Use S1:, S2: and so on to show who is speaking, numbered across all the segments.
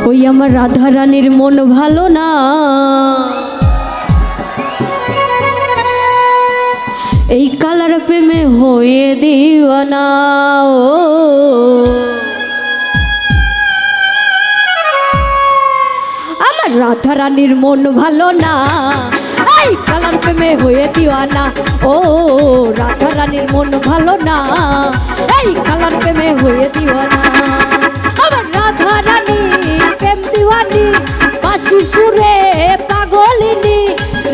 S1: ওই আমার রাধা রানীর মন ভালো না, এই কালার প্রেমে হয়ে দিওয়ানা। ও আমার রাধা রানীর মন ভালো না, এই কালার প্রেমে হয়ে দিওয়ানা। ও রাধা রানীর মন ভালো না, এই কালার প্রেমে হয়ে দিওয়ানা। আমার রাধা রানী প্রেম দিওয়ানি, বাঁশি সুরে পাগলিনী।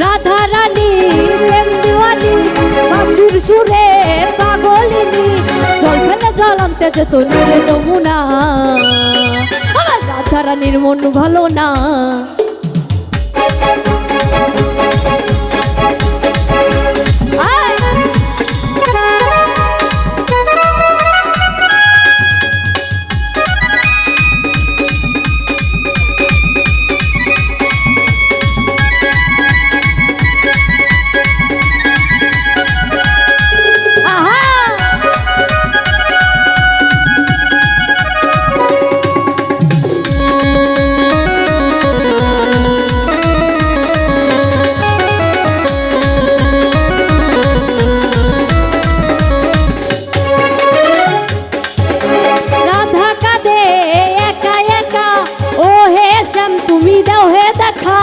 S1: রাধা রানী প্রেম দিওয়ানি, বাঁশির সুরে পাগলিনী। জল ফেলে জল আনতে যেত নীলে যমুনা, আমার রাধা রানীর মন ভালো না। তুমি দাও হে দেখা,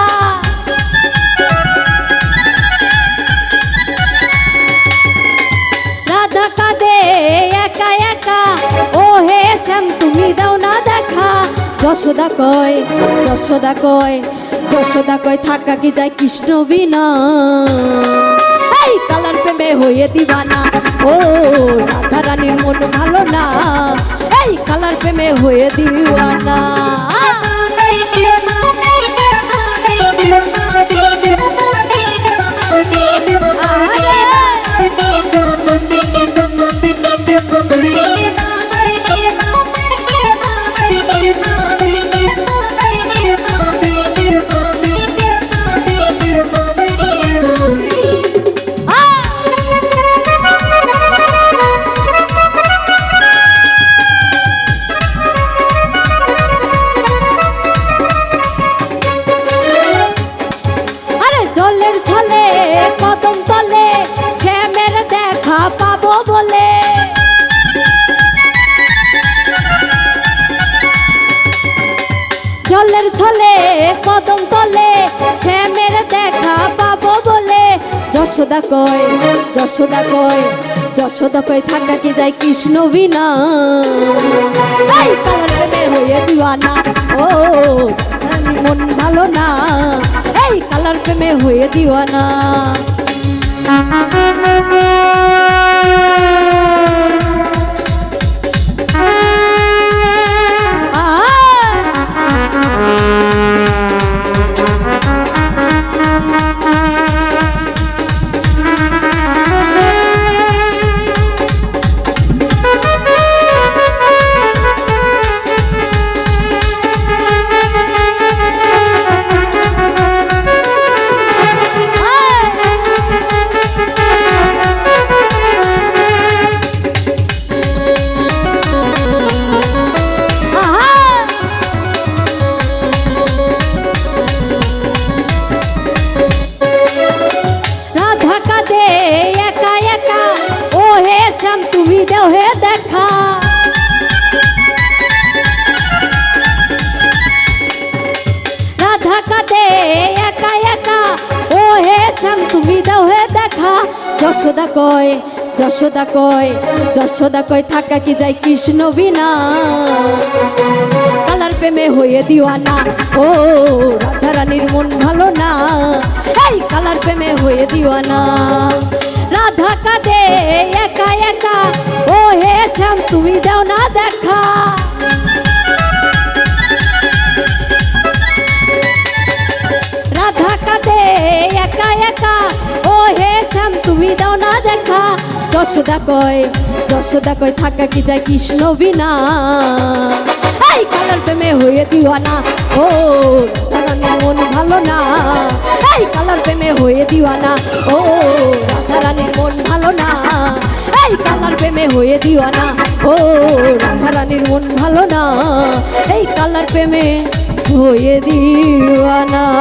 S1: রাধা কাঁদে একা একা। ও হে শ্যাম তুমি দাও না দেখা। যশোদা কয়, যশোদা কয়, যশোদা কয় থাকা কি যায় কৃষ্ণ বিনা। এই কালার প্রেমে হয়ে দিবানা। ও রাধা রানীর মন ভালো না, এই কালার প্রেমে হয়ে দিওয়ানা। জলের ছলে কদম তলে শ্যামের দেখা পাবো বলে। জলের ছলে কদম তলে শ্যামের দেখা পাবো বলে। যশোদা কয়, যশোদা কয়, যশোদা কয় থাকা কি যায় কৃষ্ণ বিনা। এই কালার প্রেমে হয়ে দিওয়ানা। ও মন ভালো না, এই কালার প্রেমে হয়ে দিওয়ানা। একা একা ও হে শ্যাম তুমি দাও হে দেখা। রাধা কাঁদে একা একা ও হে শ্যাম তুমি দাও হে দেখা। যশোদা কয়, যশোদা কয়, যশোদা কয় থাকা কি যায় কৃষ্ণ বিনা। কালার প্রেমে হয়ে দিওয়ানা। ও রাধা রানীর মন ভালো না, এই কালার প্রেমে হয়ে দিওয়ানা। রাধা কাঁদে একা একা ও হে শ্যাম তুমি দাও না দেখা। রাধা কাঁদে একা একা ও হে শ্যাম তুমি দাও না দেখা। যশোদা কয়, যশোদা কয় থাকা কি যায় কৃষ্ণ বিনা। এই কালার প্রেমে হয়ে দিওয়ানা। ও রাধা রানীর মন ভালো না, এই কালার প্রেমে হয়ে দিওয়ানা। ও রাধা রানীর মন ভালো না, এই কালার প্রেমে হয়ে দিওয়ানা। ও রাধা রানীর মন ভালো না, এই কালার প্রেমে হয়ে দিওয়ানা।